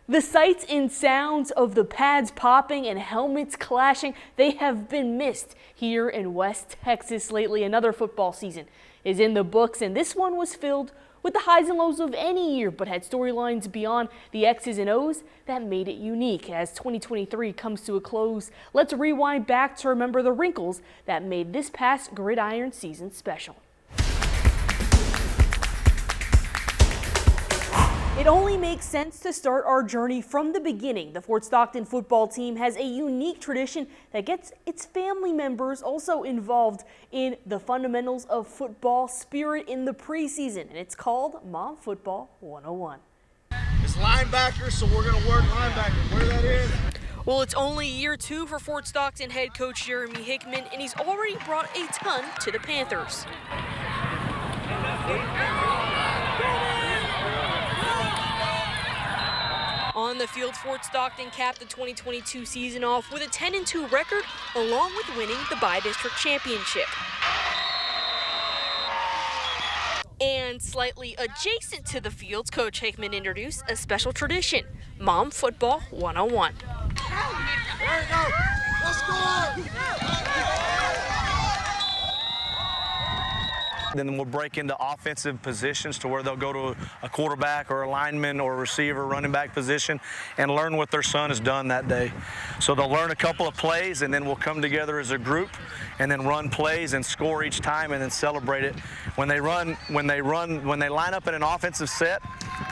The sights and sounds of the pads popping and helmets clashing, they have been missed here in West Texas lately. Another football season is in the books, and this one was filled with the highs and lows of any year, but had storylines beyond the X's and O's that made it unique. As 2023 comes to a close, let's rewind back to remember the wrinkles that made this past gridiron season special. It only makes sense to start our journey from the beginning. The Fort Stockton football team has a unique tradition that gets its family members also involved in the fundamentals of football spirit in the preseason, and it's called Mom Football 101. It's linebacker, so we're going to work linebacker. Where that is? Well, it's only year 2 for Fort Stockton head coach Jeremy Hickman, and he's already brought a ton to the Panthers. On the field, Fort Stockton capped the 2022 season off with a 10-2 record, along with winning the bi-district championship. And slightly adjacent to the fields, Coach Hickman introduced a special tradition, Mom Football 101. There you go. Let's go. Then we'll break into offensive positions to where they'll go to a quarterback or a lineman or a receiver, running back position, and learn what their son has done that day. So they'll learn a couple of plays, and then we'll come together as a group and then run plays and score each time and then celebrate it. When they line up in an offensive set,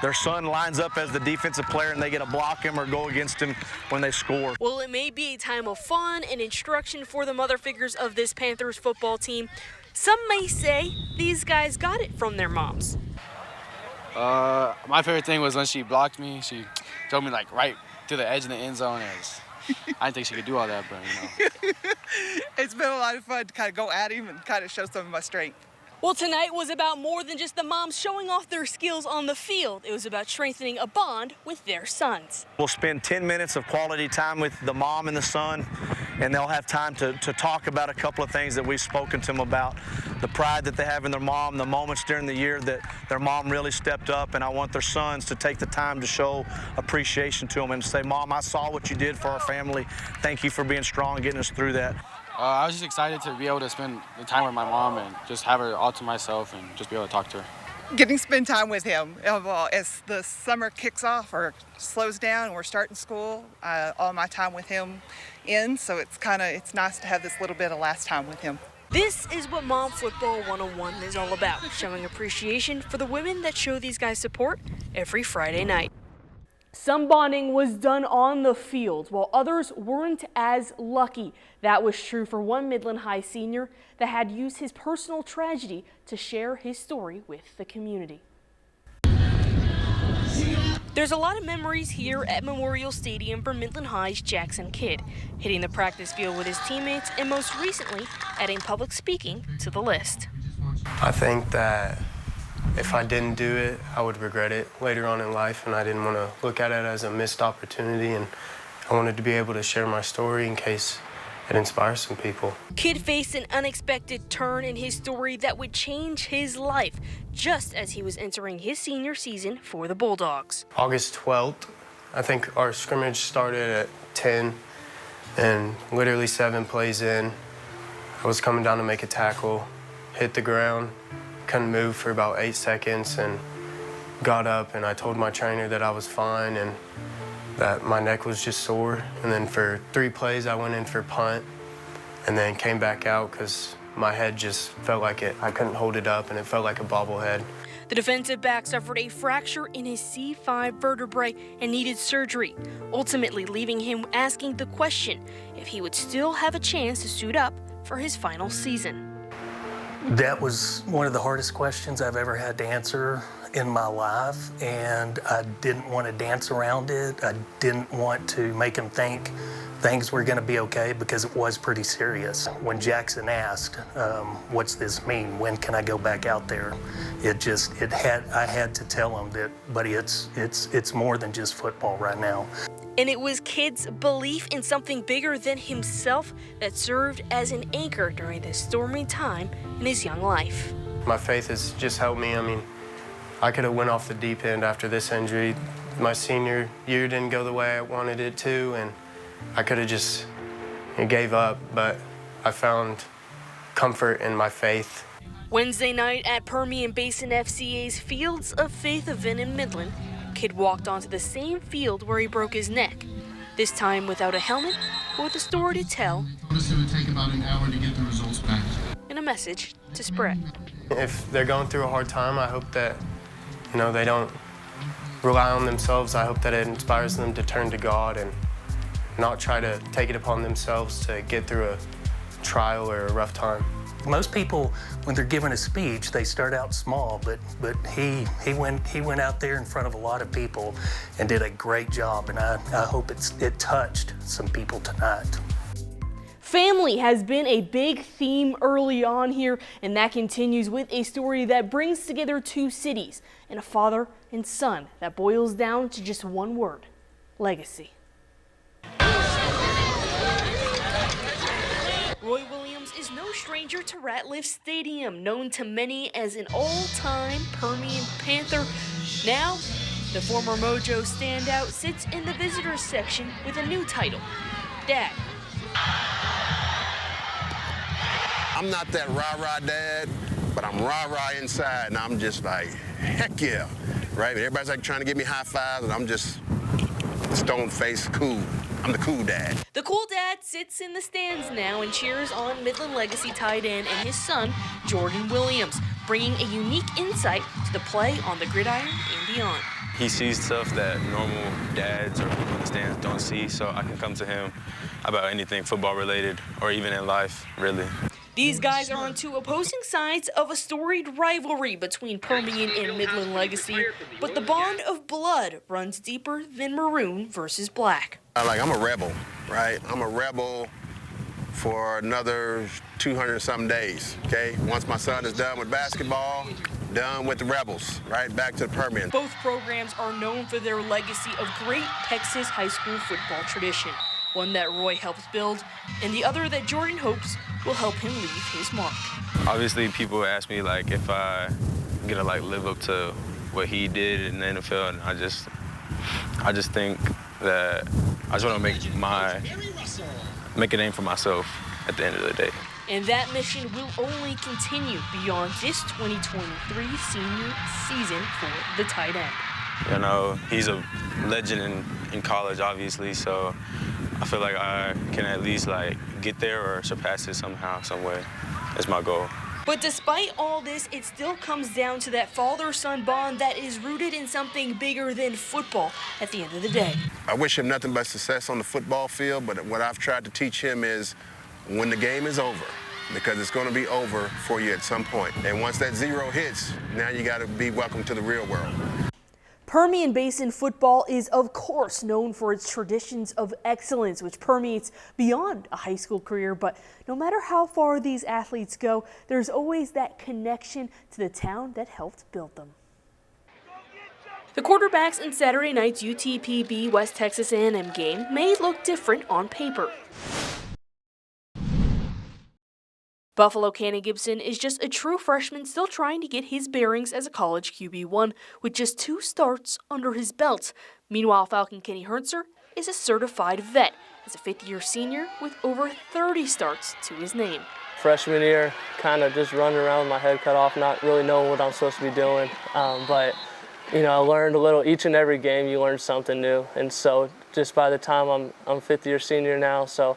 their son lines up as the defensive player and they get to block him or go against him when they score. Well, it may be a time of fun and instruction for the mother figures of this Panthers football team. Some may say these guys got it from their moms. My favorite thing was when she blocked me. She drove me like right to the edge of the end zone. I didn't think she could do all that, but you know. It's been a lot of fun to kind of go at him and kind of show some of my strength. Well, tonight was about more than just the moms showing off their skills on the field. It was about strengthening a bond with their sons. We'll spend 10 minutes of quality time with the mom and the son, and they'll have time to talk about a couple of things that we've spoken to them about. The pride that they have in their mom, the moments during the year that their mom really stepped up, and I want their sons to take the time to show appreciation to them and say, Mom, I saw what you did for our family. Thank you for being strong and getting us through that. I was just excited to be able to spend the time with my mom and just have her all to myself and just be able to talk to her. Getting to spend time with him as the summer kicks off or slows down and we're starting school, all my time with him ends, so it's nice to have this little bit of last time with him. This is what Mom Football 101 is all about, showing appreciation for the women that show these guys support every Friday night. Some bonding was done on the field, while others weren't as lucky. That was true for one Midland High senior that had used his personal tragedy to share his story with the community. There's a lot of memories here at Memorial Stadium for Midland High's Jackson Kidd, hitting the practice field with his teammates and most recently adding public speaking to the list. I think that if I didn't do it, I would regret it later on in life, and I didn't want to look at it as a missed opportunity, and I wanted to be able to share my story in case it inspires some people. Kidd faced an unexpected turn in his story that would change his life just as he was entering his senior season for the Bulldogs. August 12th, I think our scrimmage started at 10, and literally 7 plays in, I was coming down to make a tackle, hit the ground, couldn't move for about 8 seconds, and got up, and I told my trainer that I was fine and that my neck was just sore. And then for 3 plays, I went in for punt and then came back out because my head just felt like I couldn't hold it up, and it felt like a bobblehead. The defensive back suffered a fracture in his C5 vertebrae and needed surgery, ultimately leaving him asking the question if he would still have a chance to suit up for his final season. That was one of the hardest questions I've ever had to answer in my life, and I didn't want to dance around it. I didn't want to make him think things were going to be okay, because it was pretty serious. When Jackson asked, what's this mean? When can I go back out there? I had to tell him that, buddy, it's more than just football right now. And it was Kidd's belief in something bigger than himself that served as an anchor during this stormy time in his young life. My faith has just helped me. I mean, I could have went off the deep end after this injury. My senior year didn't go the way I wanted it to, and I could have just gave up, but I found comfort in my faith. Wednesday night at Permian Basin FCA's Fields of Faith event in Midland, a kid walked onto the same field where he broke his neck. This time without a helmet, but with a story to tell. Notice it would take about an hour to get the results back. And a message to spread. If they're going through a hard time, I hope that, they don't rely on themselves. I hope that it inspires them to turn to God and not try to take it upon themselves to get through a trial or a rough time. Most people, when they're giving a speech, they start out small, but he went out there in front of a lot of people and did a great job, and I hope it touched some people tonight. Family has been a big theme early on here, and that continues with a story that brings together two cities and a father and son that boils down to just one word: legacy. Roy Williams is no stranger to Ratliff Stadium, known to many as an all-time Permian Panther. Now, the former Mojo standout sits in the visitors section with a new title: Dad. I'm not that rah-rah dad, but I'm rah-rah inside, and I'm just like, heck yeah, right? Everybody's like trying to give me high fives, and I'm just stone-faced cool. I'm the cool dad. The cool dad sits in the stands now and cheers on Midland Legacy tight end and his son, Jordan Williams, bringing a unique insight to the play on the gridiron and beyond. He sees stuff that normal dads or people in the stands don't see, so I can come to him about anything football related or even in life, really. These guys are on two opposing sides of a storied rivalry between Permian and Midland Legacy, but the bond of blood runs deeper than maroon versus black. I'm a rebel, right? I'm a rebel for another 200-something days, okay? Once my son is done with basketball, done with the Rebels, right? Back to the Permian. Both programs are known for their legacy of great Texas high school football tradition, one that Roy helped build, and the other that Jordan hopes will help him leave his mark. Obviously, people ask me if I'm gonna live up to what he did in the NFL, and I just think that I just want to make a name for myself at the end of the day. And that mission will only continue beyond this 2023 senior season for the tight end. He's a legend in college, obviously, so I feel like I can at least get there or surpass it somehow, some way. That's my goal. But despite all this, it still comes down to that father-son bond that is rooted in something bigger than football at the end of the day. I wish him nothing but success on the football field, but what I've tried to teach him is when the game is over, because it's going to be over for you at some point. And once that zero hits, now you got to be welcome to the real world. Permian Basin football is, of course, known for its traditions of excellence, which permeates beyond a high school career. But no matter how far these athletes go, there's always that connection to the town that helped build them. The quarterbacks in Saturday night's UTPB West Texas A&M game may look different on paper. Buffalo Cannon Gibson is just a true freshman still trying to get his bearings as a college QB1 with just 2 starts under his belt. Meanwhile, Falcon Kenny Herntzer is a certified vet as a fifth-year senior with over 30 starts to his name. Freshman year, kind of just running around with my head cut off, not really knowing what I'm supposed to be doing. But I learned a little. Each and every game you learn something new. And so just by the time I'm fifth-year senior now, so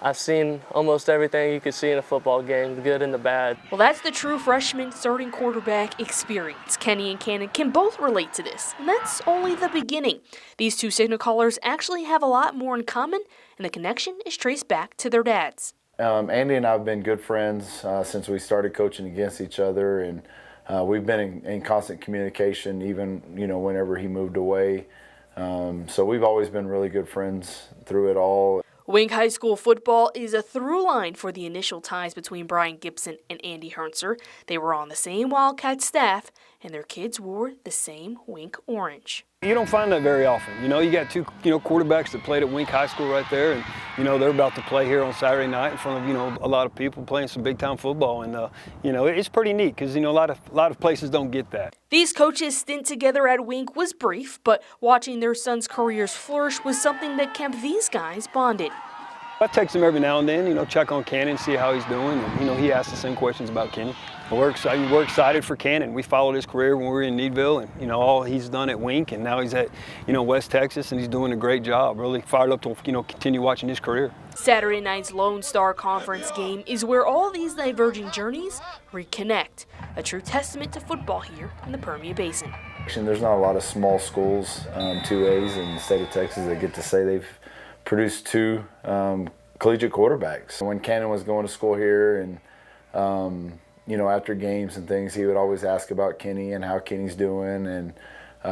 I've seen almost everything you could see in a football game, the good and the bad. Well, that's the true freshman starting quarterback experience. Kenny and Cannon can both relate to this, and that's only the beginning. These two signal callers actually have a lot more in common, and the connection is traced back to their dads. Andy and I have been good friends since we started coaching against each other, and we've been in constant communication even, whenever he moved away. So we've always been really good friends through it all. Wink High School football is a through line for the initial ties between Brian Gibson and Andy Herntzer. They were on the same Wildcat staff, and their kids wore the same Wink orange. You don't find that very often. You know, you got two, quarterbacks that played at Wink High School right there, and, they're about to play here on Saturday night in front of, a lot of people playing some big-time football. And, it's pretty neat because, a lot of places don't get that. These coaches' stint together at Wink was brief, but watching their sons' careers flourish was something that kept these guys bonded. I text him every now and then, check on Cannon, see how he's doing. And, he asks the same questions about Kenny. We're excited for Cannon. We followed his career when we were in Needville, and, all he's done at Wink, and now he's at, West Texas, and he's doing a great job. Really fired up to, continue watching his career. Saturday night's Lone Star Conference game is where all these diverging journeys reconnect. A true testament to football here in the Permian Basin. There's not a lot of small schools, 2As in the state of Texas that get to say they've produced two collegiate quarterbacks. When Cannon was going to school here and, after games and things, he would always ask about Kenny and how Kenny's doing. And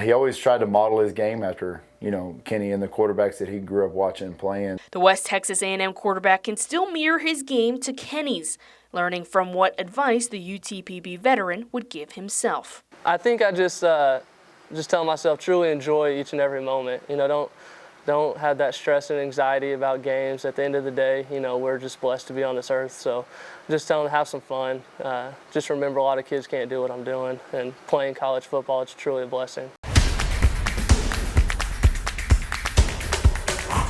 he always tried to model his game after, Kenny and the quarterbacks that he grew up watching and playing. The West Texas A&M quarterback can still mirror his game to Kenny's, learning from what advice the UTPB veteran would give himself. I think I just tell myself truly enjoy each and every moment. Don't have that stress and anxiety about games. At the end of the day, we're just blessed to be on this earth. So just tell them to have some fun. Just remember a lot of kids can't do what I'm doing. And playing college football, it's truly a blessing.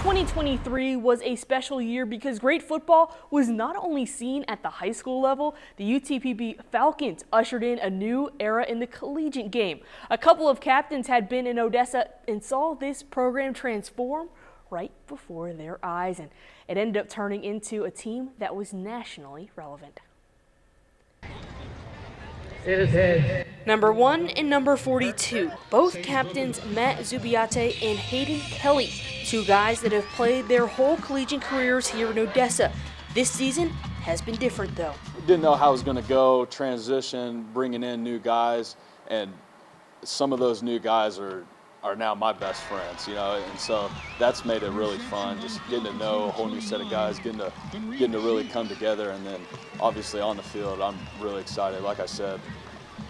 2023 was a special year because great football was not only seen at the high school level, the UTPB Falcons ushered in a new era in the collegiate game. A couple of captains had been in Odessa and saw this program transform right before their eyes, and it ended up turning into a team that was nationally relevant. Number 1 and number 42, both captains Matt Zubiate and Hayden Kelly, two guys that have played their whole collegiate careers here in Odessa. This season has been different though. We didn't know how it was going to go, transition, bringing in new guys, and some of those new guys are now my best friends, and so that's made it really fun, just getting to know a whole new set of guys, getting to really come together, and then obviously on the field, I'm really excited. Like I said,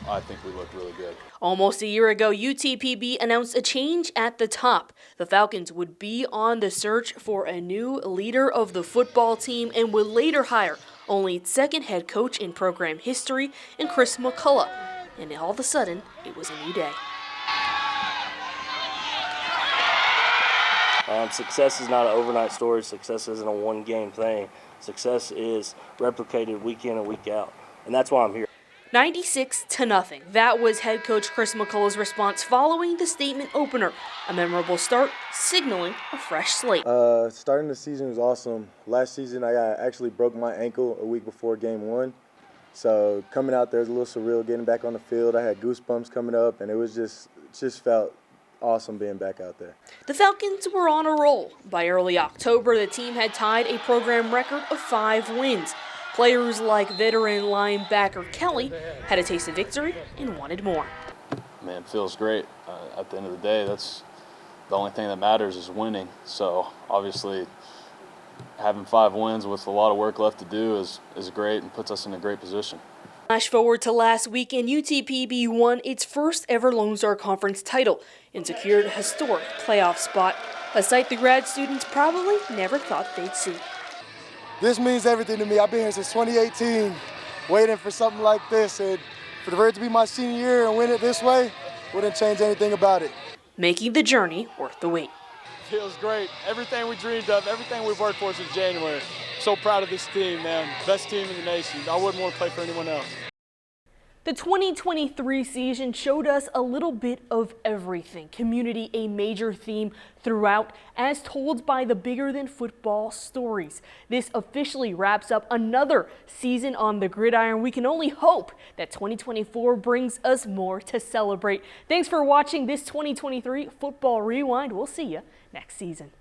I think we look really good. Almost a year ago, UTPB announced a change at the top. The Falcons would be on the search for a new leader of the football team and would later hire only its second head coach in program history in Chris McCullough. And all of a sudden, it was a new day. Success is not an overnight story. Success isn't a one-game thing. Success is replicated week in and week out, and that's why I'm here. 96-0. That was head coach Chris McCullough's response following the statement opener. A memorable start, signaling a fresh slate. Starting the season was awesome. Last season, I actually broke my ankle a week before game 1. So coming out there was a little surreal, getting back on the field. I had goosebumps coming up, and it was just felt awesome being back out there. The Falcons were on a roll. By early October, the team had tied a program record of 5 wins. Players like veteran linebacker Kelly had a taste of victory and wanted more. Man, it feels great. At the end of the day, that's the only thing that matters is winning. So obviously having 5 wins with a lot of work left to do is great and puts us in a great position. Flash forward to last weekend, UTPB won its first ever Lone Star Conference title and secured a historic playoff spot, a sight the grad students probably never thought they'd see. This means everything to me. I've been here since 2018, waiting for something like this, and for it to be my senior year and win it this way, wouldn't change anything about it. Making the journey worth the wait. Feels great. Everything we dreamed of, everything we've worked for since January. So proud of this team, man. Best team in the nation. I wouldn't want to play for anyone else. The 2023 season showed us a little bit of everything. Community, a major theme throughout, as told by the bigger than football stories. This officially wraps up another season on the gridiron. We can only hope that 2024 brings us more to celebrate. Thanks for watching this 2023 Football Rewind. We'll see you next season.